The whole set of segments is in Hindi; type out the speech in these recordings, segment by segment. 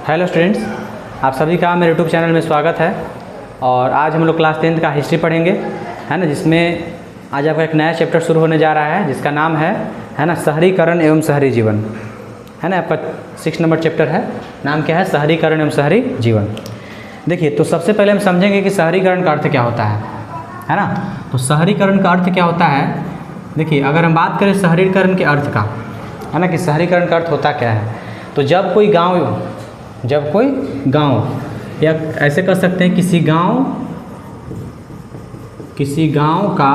हेलो स्टूडेंट्स, आप सभी का मेरे यूट्यूब चैनल में स्वागत है। और आज हम लोग क्लास 10th का हिस्ट्री पढ़ेंगे, है ना, जिसमें आज आपका एक नया चैप्टर शुरू होने जा रहा है जिसका नाम है ना, शहरीकरण एवं शहरी जीवन, है ना। आपका 6 नंबर चैप्टर है, नाम क्या है, शहरीकरण एवं शहरी जीवन। देखिए, तो सबसे पहले हम समझेंगे कि शहरीकरण का अर्थ क्या होता है ना। तो शहरीकरण का अर्थ क्या होता है, देखिए अगर हम बात करें शहरीकरण के अर्थ का, है ना, कि शहरीकरण का अर्थ होता क्या है, तो जब कोई गांव या ऐसे कर सकते हैं किसी गांव का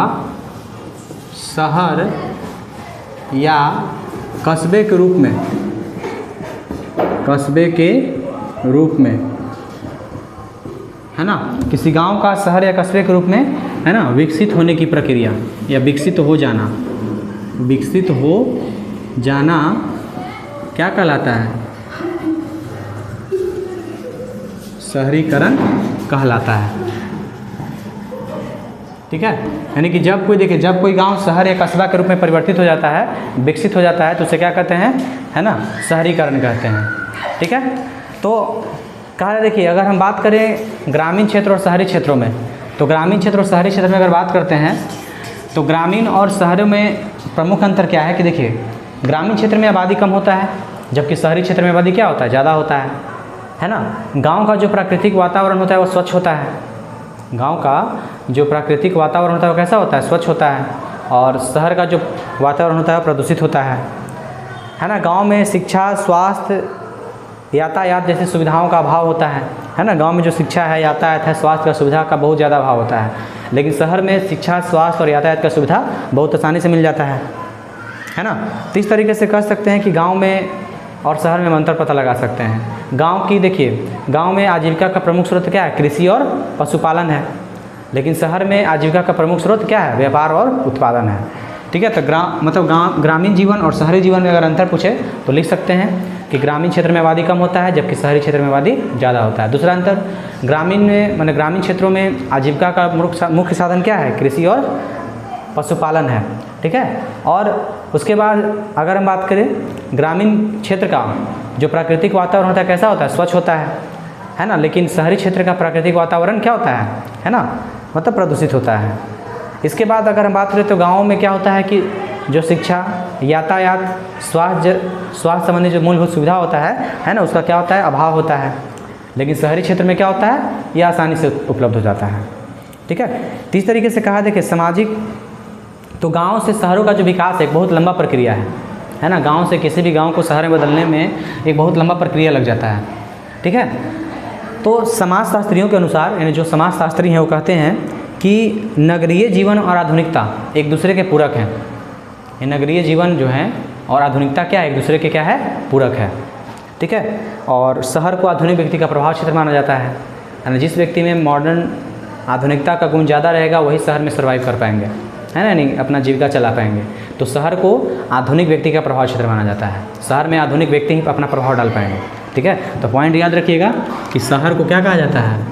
शहर या कस्बे के रूप में, है ना, किसी गांव का शहर या कस्बे के रूप में, है ना, विकसित होने की प्रक्रिया या विकसित हो जाना क्या कहलाता है, शहरीकरण कहलाता है। ठीक है, यानी कि जब कोई गांव शहर या कस्बा के रूप में परिवर्तित हो जाता है, विकसित हो जाता है, तो उसे क्या कहते हैं, है ना, शहरीकरण कहते हैं। ठीक है, तो कहा, देखिए अगर हम बात करें ग्रामीण क्षेत्र और शहरी क्षेत्रों में, तो ग्रामीण क्षेत्र और शहरी क्षेत्र में अगर बात करते हैं तो ग्रामीण और शहरों में प्रमुख अंतर क्या है कि देखिए, ग्रामीण क्षेत्र में आबादी कम होता है, जबकि शहरी क्षेत्र में आबादी क्या होता है, ज़्यादा होता है ना। गांव का जो प्राकृतिक वातावरण होता है वो स्वच्छ होता है, गांव का जो प्राकृतिक वातावरण होता है वो कैसा होता है, स्वच्छ होता है। और शहर का जो वातावरण होता है वो प्रदूषित होता है ना। गांव में शिक्षा, स्वास्थ्य, यातायात जैसी सुविधाओं का अभाव होता है ना। गांव में जो शिक्षा है, यातायात है, स्वास्थ्य का सुविधा का बहुत ज़्यादा अभाव होता है, लेकिन शहर में शिक्षा, स्वास्थ्य और यातायात का सुविधा बहुत आसानी से मिल जाता है ना। तो इस तरीके से कह सकते हैं कि गाँव में और शहर में अंतर पता लगा सकते हैं। गांव में आजीविका का प्रमुख स्रोत क्या है, कृषि और पशुपालन है, लेकिन शहर में आजीविका का प्रमुख स्रोत क्या है, व्यापार और उत्पादन है। ठीक है, तो ग्रामीण जीवन और शहरी जीवन में अगर अंतर पूछे तो लिख सकते हैं कि ग्रामीण क्षेत्र में आबादी कम होता है, जबकि शहरी क्षेत्र में आबादी ज़्यादा होता है। दूसरा अंतर, ग्रामीण क्षेत्रों में आजीविका का मुख्य साधन क्या है, कृषि और पशुपालन है। ठीक है, और उसके बाद अगर हम बात करें ग्रामीण क्षेत्र का जो प्राकृतिक वातावरण होता है कैसा होता है, स्वच्छ होता है ना, लेकिन शहरी क्षेत्र का प्राकृतिक वातावरण क्या होता है ना, मतलब प्रदूषित होता है। इसके बाद अगर हम बात करें तो गाँव में क्या होता है कि जो शिक्षा, यातायात, स्वास्थ्य संबंधी जो मूलभूत सुविधा होता है ना, उसका क्या होता है, अभाव होता है, लेकिन शहरी क्षेत्र में क्या होता है, यह आसानी से उपलब्ध हो जाता है। ठीक है, तो इस तरीके से कहा, देखिए सामाजिक, तो गांव से शहरों का जो विकास है एक बहुत लंबा प्रक्रिया है ना। गांव से किसी भी गांव को शहर में बदलने में एक बहुत लंबा प्रक्रिया लग जाता है। ठीक है, तो समाजशास्त्रियों के अनुसार, यानी जो समाजशास्त्री हैं वो कहते हैं कि नगरीय जीवन और आधुनिकता एक दूसरे के पूरक हैं। ये नगरीय जीवन जो है और आधुनिकता क्या है, एक दूसरे के क्या है, पूरक है। ठीक है, और शहर को आधुनिक व्यक्ति का प्रभाव क्षेत्र माना जाता है ना। जिस व्यक्ति में मॉडर्न आधुनिकता का गुण ज़्यादा रहेगा वही शहर में सर्वाइव कर पाएंगे, है ना, नहीं अपना जीविका चला पाएंगे। तो शहर को आधुनिक व्यक्ति का प्रभाव क्षेत्र माना जाता है, शहर में आधुनिक व्यक्ति ही अपना प्रभाव डाल पाएंगे। ठीक है, तो पॉइंट याद रखिएगा कि शहर को क्या कहा जाता है,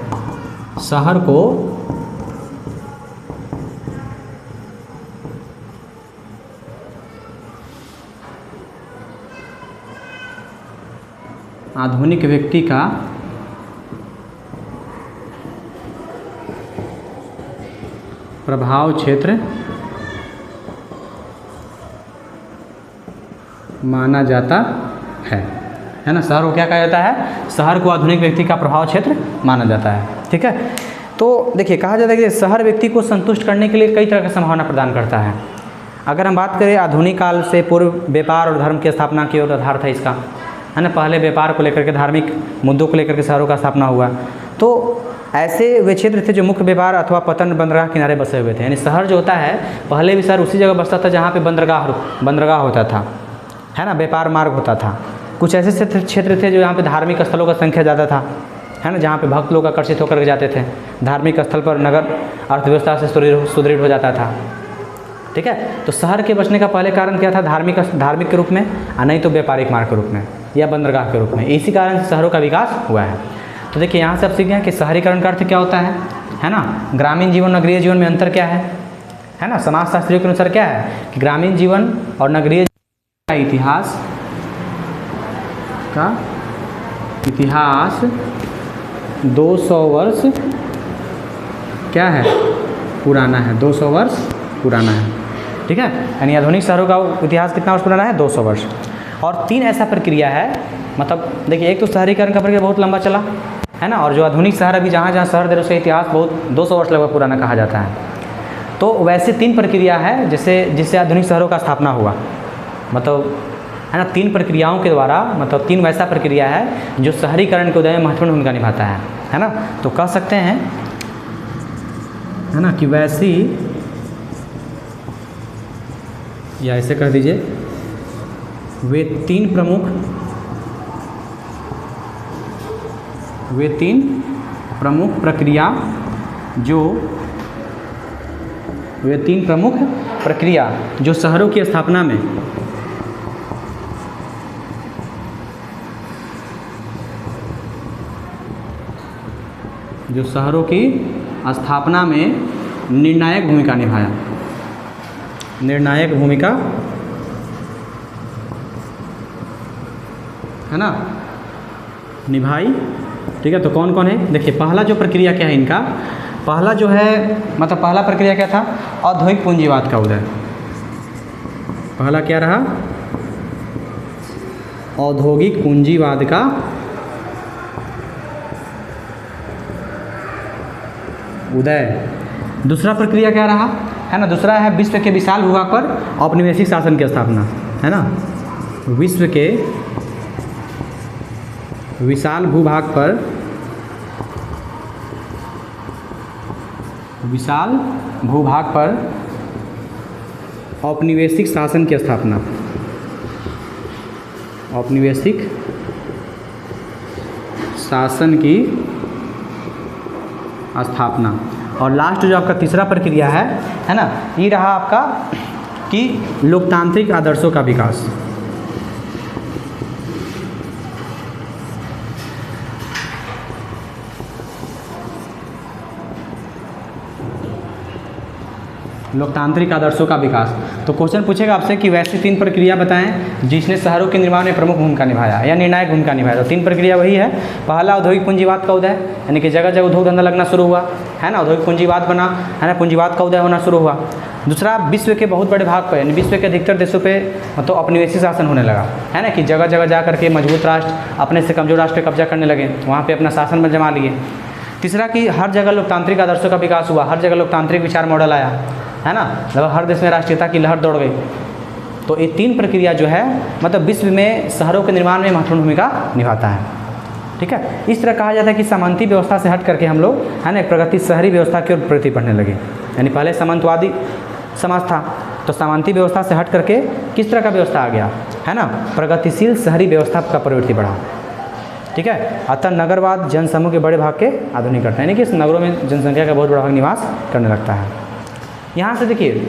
शहर को आधुनिक व्यक्ति का प्रभाव क्षेत्र माना जाता है ना। शहर को क्या कहा जाता है, शहर को आधुनिक व्यक्ति का प्रभाव क्षेत्र माना जाता है। ठीक है, तो देखिए कहा जाता है कि शहर व्यक्ति को संतुष्ट करने के लिए कई तरह की संभावना प्रदान करता है। अगर हम बात करें आधुनिक काल से पूर्व व्यापार और धर्म की स्थापना की ओर आधार था इसका, है ना। पहले व्यापार को लेकर के, धार्मिक मुद्दों को लेकर के शहरों का स्थापना हुआ। तो ऐसे वे क्षेत्र थे जो मुख्य व्यापार अथवा पतन बंदरगाह किनारे बसे हुए थे। यानी शहर जो होता है, पहले भी शहर उसी जगह बसता था जहाँ पे बंदरगाह होता था, है ना, व्यापार मार्ग होता था। कुछ ऐसे क्षेत्र थे जो यहाँ पे धार्मिक स्थलों का संख्या ज़्यादा था, है ना, जहाँ पे भक्त लोग आकर्षित होकर के जाते थे। धार्मिक स्थल पर नगर अर्थव्यवस्था से सुदृढ़ हो जाता था। ठीक है, तो शहर के बचने का पहले कारण क्या था, धार्मिक के रूप में, और नहीं तो व्यापारिक मार्ग के रूप में या बंदरगाह के रूप में। इसी कारण से शहरों का विकास हुआ है। तो देखिए यहाँ से आप सीख गए कि शहरीकरण का अर्थ क्या होता है ना। ग्रामीण जीवन, नगरीय जीवन में अंतर क्या है ना। समाजशास्त्रियों के अनुसार क्या है कि ग्रामीण जीवन और नगरीय इतिहास का इतिहास 200 वर्ष क्या है, पुराना है, 200 वर्ष पुराना है। ठीक है, यानी आधुनिक शहरों का इतिहास कितना वर्ष पुराना है, 200 वर्ष। और 3 ऐसा प्रक्रिया है, मतलब देखिए एक तो शहरीकरण का प्रक्रिया बहुत लंबा चला है ना, और जो आधुनिक शहर अभी जहाँ जहाँ शहर दे उसका इतिहास बहुत 200 वर्ष लगभग पुराना कहा जाता है। तो वैसे 3 प्रक्रिया है जिससे आधुनिक शहरों का स्थापना हुआ, मतलब है ना, 3 प्रक्रियाओं के द्वारा, मतलब 3 वैसा प्रक्रिया है जो शहरीकरण के उदय में महत्वपूर्ण भूमिका निभाता है ना। तो कह सकते हैं है ना कि वैसी, या ऐसे कह दीजिए, वे तीन प्रमुख प्रक्रिया जो शहरों की स्थापना में निर्णायक भूमिका है ना निभाई। ठीक है, तो कौन कौन है, देखिए पहला जो प्रक्रिया क्या है इनका, पहला जो है, मतलब पहला प्रक्रिया क्या था, औद्योगिक पूंजीवाद का उदय। पहला क्या रहा, औद्योगिक पूंजीवाद का उदय। दूसरा प्रक्रिया क्या रहा है ना, दूसरा है विश्व के विशाल भूभाग पर औपनिवेशिक शासन की स्थापना, है ना। विश्व के विशाल भूभाग पर औपनिवेशिक शासन की स्थापना, औपनिवेशिक शासन की स्थापना। और लास्ट जो आपका तीसरा प्रक्रिया है ना, ये रहा आपका कि लोकतांत्रिक आदर्शों का विकास। लोकतांत्रिक आदर्शों का विकास। तो क्वेश्चन पूछेगा आपसे कि वैसी 3 प्रक्रिया बताएं जिसने शहरों के निर्माण में प्रमुख भूमिका निभाया या निर्णायक भूमिका निभाया। तो 3 प्रक्रिया वही है, पहला औद्योगिक पूंजीवाद का उदय, यानी कि जगह जगह उद्योग धंधा लगना शुरू हुआ, है ना, औद्योगिक पूंजीवाद बना, है ना, पूंजीवाद का उदय होना शुरू हुआ। दूसरा, विश्व के बहुत बड़े भाग पर, यानी विश्व के अधिकतर देशों पे मतलब औपनिवेशिक शासन होने लगा, है ना, कि जगह जगह जा करके मजबूत राष्ट्र अपने से कमजोर राष्ट्र पर कब्जा करने लगे, वहाँ पे अपना शासन में जमा लिए। तीसरा कि हर जगह लोकतांत्रिक आदर्शों का विकास हुआ, हर जगह लोकतांत्रिक विचार मॉडल आया, है ना, मतलब हर देश में राष्ट्रीयता की लहर दौड़ गई। तो ये 3 प्रक्रिया जो है मतलब विश्व में शहरों के निर्माण में महत्वपूर्ण भूमिका निभाता है। ठीक है, इस तरह कहा जाता है कि सामंती व्यवस्था से हट करके हम लोग, है ना, प्रगति शहरी व्यवस्था की ओर प्रगति बढ़ने लगे। यानी पहले सामंतवादी समाज था, तो सामंती व्यवस्था से हट करके किस तरह का व्यवस्था आ गया, है ना, प्रगतिशील शहरी व्यवस्था का प्रवृत्ति बढ़ा। ठीक है, अतः नगरवाद जनसमूह के बड़े भाग के आधुनिक करता है, यानी कि नगरों में जनसंख्या का बहुत बड़ा भाग निवास करने लगता है। यहाँ से देखिए,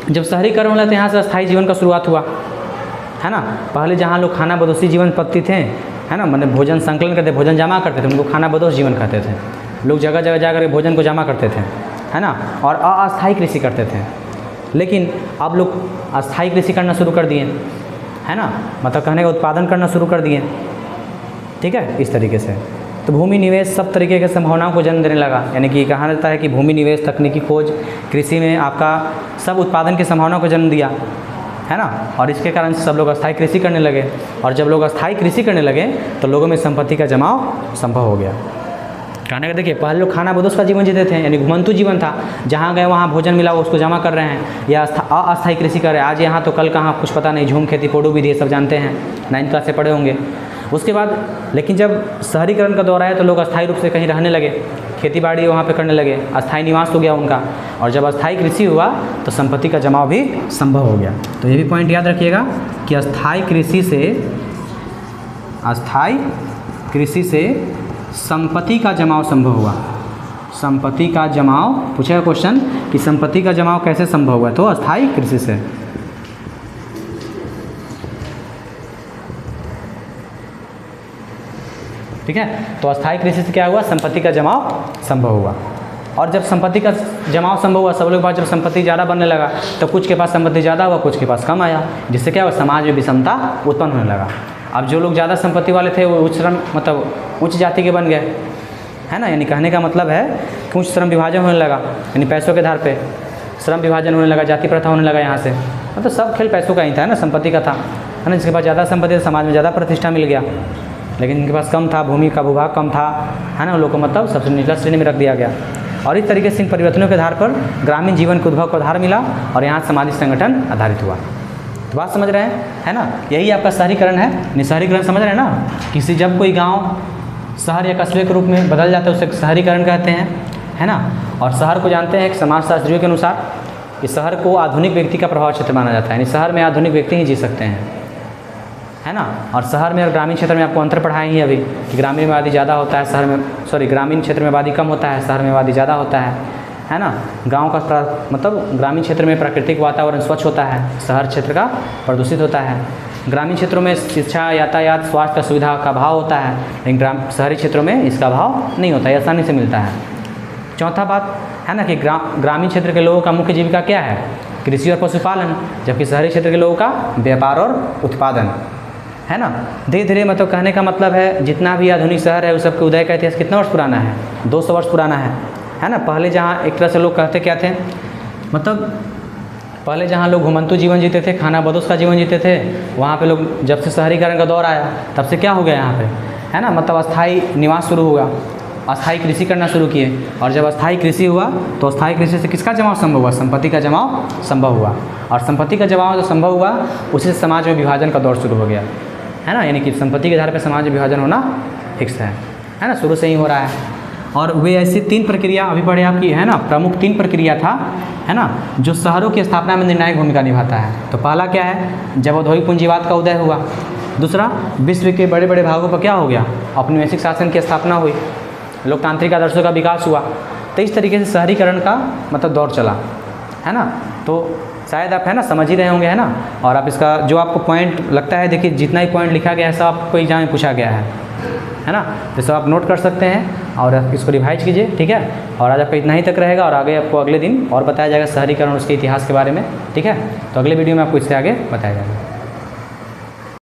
जब शहरीकरण हुआ तो यहाँ से स्थायी जीवन का शुरुआत हुआ, है ना। पहले जहाँ लोग खाना बदोशी जीवन पत्ती थे, है ना, मतलब भोजन संकलन करते, भोजन जमा करते थे, उनको खाना बदोश जीवन कहते थे। लोग जगह जगह जा कर भोजन को जमा करते थे, है ना, और अस्थायी कृषि करते थे। लेकिन अब लोग अस्थायी कृषि करना शुरू कर दिए, है ना, मतलब कहने का उत्पादन करना शुरू कर दिए। ठीक है, इस तरीके से तो भूमि निवेश सब तरीके के संभावनाओं को जन्म देने लगा। यानी कि कहा जाता है कि भूमि निवेश, तकनीकी खोज, कृषि में आपका सब उत्पादन की संभावनाओं को जन्म दिया, है ना। और इसके कारण सब लोग अस्थायी कृषि करने लगे, और जब लोग अस्थायी कृषि करने लगे तो लोगों में संपत्ति का जमाव संभव हो गया। कहने का देखिए, पहले लोग खाना बदोश का जीवन जीते थे, यानी घुमंतु जीवन था, जहाँ गए वहाँ भोजन मिला वो उसको जमा कर रहे हैं, या अस्थायी कृषि कर रहे हैं। आज यहाँ तो कल कहाँ कुछ पता नहीं, झूम खेती, पोडू विधि सब जानते हैं, 9th क्लास से पढ़े होंगे। उसके बाद लेकिन जब शहरीकरण का दौर आया तो लोग अस्थायी रूप से कहीं रहने लगे, खेती बाड़ी वहाँ पे करने लगे, अस्थायी निवास हो गया उनका। और जब अस्थायी कृषि हुआ तो संपत्ति का जमाव भी संभव हो गया। तो ये भी पॉइंट याद रखिएगा कि अस्थायी कृषि से संपत्ति का जमाव संभव हुआ। संपत्ति का जमाव पूछेगा क्वेश्चन कि संपत्ति का जमाव कैसे संभव हुआ, तो अस्थायी कृषि से। ठीक है, तो अस्थायी कृषि से क्या हुआ, संपत्ति का जमाव संभव हुआ। और जब संपत्ति का जमाव संभव हुआ, सब लोग के पास जब संपत्ति ज़्यादा बनने लगा तो कुछ के पास संपत्ति ज़्यादा हुआ, कुछ के पास कम आया, जिससे क्या हुआ, समाज में विषमता उत्पन्न होने लगा। अब जो लोग ज़्यादा संपत्ति वाले थे वो उच्च श्रम मतलब उच्च जाति के बन गए, है ना। यानी कहने का मतलब है कि उच्च श्रम विभाजन होने लगा, यानी पैसों के आधार पे श्रम विभाजन होने लगा, जाति प्रथा होने लगा यहाँ से। मतलब सब खेल पैसों का ही था, है ना, संपत्ति का था, है ना। जिसके पास ज़्यादा संपत्ति था समाज में ज़्यादा प्रतिष्ठा मिल गया, लेकिन जिनके पास कम था, भूमि का भूभाग कम था, है ना, उन लोग को मतलब सबसे निचला श्रेणी में रख दिया गया। और इस तरीके से इन परिवर्तनों के आधार पर ग्रामीण जीवन के उद्भव को आधार मिला और यहाँ सामाजिक संगठन आधारित हुआ। तो बात समझ रहे हैं, है ना। यही आपका शहरीकरण है। शहरीकरण समझ रहे हैं ना, किसी जब कोई गाँव शहर या कस्बे के रूप में बदल जाता है उसे शहरीकरण कहते हैं, है ना। और शहर को जानते हैं कि समाजशास्त्रियों के अनुसार इस शहर को आधुनिक व्यक्ति का प्रभाव क्षेत्र माना जाता है, यानी शहर में आधुनिक व्यक्ति ही जी सकते हैं, है ना। और शहर में और ग्रामीण क्षेत्र में आपको अंतर पढ़ाए ही अभी कि ग्रामीण में आबादी ज़्यादा होता है, शहर में ग्रामीण क्षेत्र में आबादी कम होता है, शहर में आबादी ज़्यादा होता है ना। गांव का मतलब ग्रामीण क्षेत्र में प्राकृतिक वातावरण स्वच्छ होता है, शहर क्षेत्र का प्रदूषित होता है। ग्रामीण क्षेत्रों में शिक्षा, यातायात, स्वास्थ्य का सुविधा का अभाव होता है, लेकिन शहरी क्षेत्रों में इसका अभाव नहीं होता है, आसानी से मिलता है। चौथा बात है ना कि ग्रामीण क्षेत्र के लोगों का मुख्य जीविका क्या है, कृषि और पशुपालन, जबकि शहरी क्षेत्र के लोगों का व्यापार और उत्पादन, है ना। धीरे धीरे मतलब कहने का मतलब है जितना भी आधुनिक शहर है उस सबके उदय का इतिहास कितना वर्ष पुराना है, 200 वर्ष पुराना है ना। पहले जहाँ एक तरह से लोग कहते क्या थे, मतलब पहले जहाँ लोग घुमंतु जीवन जीते थे, खाना बदोश का जीवन जीते थे, वहाँ पे लोग जब से शहरीकरण का दौर आया तब से क्या हो गया यहाँ पे, है ना, मतलब अस्थाई निवास शुरू हुआ, अस्थाई कृषि करना शुरू किए। और जब अस्थाई कृषि हुआ तो अस्थाई कृषि से किसका जमाव संभव हुआ, संपत्ति का जमाव संभव हुआ। और संपत्ति का जमाव जो संभव हुआ उसी से समाज में विभाजन का दौर शुरू हो गया, है ना। यानी कि संपत्ति के आधार पर समाज में विभाजन होना फिक्स है ना, शुरू से ही हो रहा है। और वे ऐसी 3 प्रक्रिया अभी पढ़े आपकी, है ना, प्रमुख 3 प्रक्रिया था, है ना, जो शहरों की स्थापना में निर्णायक भूमिका निभाता है। तो पहला क्या है, जब औद्योगिक पूंजीवाद का उदय हुआ। दूसरा, विश्व के बड़े बड़े भागों पर क्या हो गया, औपनिवेशिक शासन की स्थापना हुई, लोकतांत्रिक आदर्शों का विकास हुआ। तो इस तरीके से शहरीकरण का मतलब दौर चला, है ना। तो शायद आप, है ना, समझ ही रहे होंगे, है ना। और आप इसका जो आपको पॉइंट लगता है, देखिए जितना ही पॉइंट लिखा गया है सब आपको एग्जाम में पूछा गया है ना। तो सब आप नोट कर सकते हैं और इसको रिवाइज कीजिए, ठीक है। और आज आपका इतना ही तक रहेगा और आगे आपको अगले दिन और बताया जाएगा शहरीकरण, उसके इतिहास के बारे में, ठीक है। तो अगले वीडियो में आपको इससे आगे बताया जाएगा।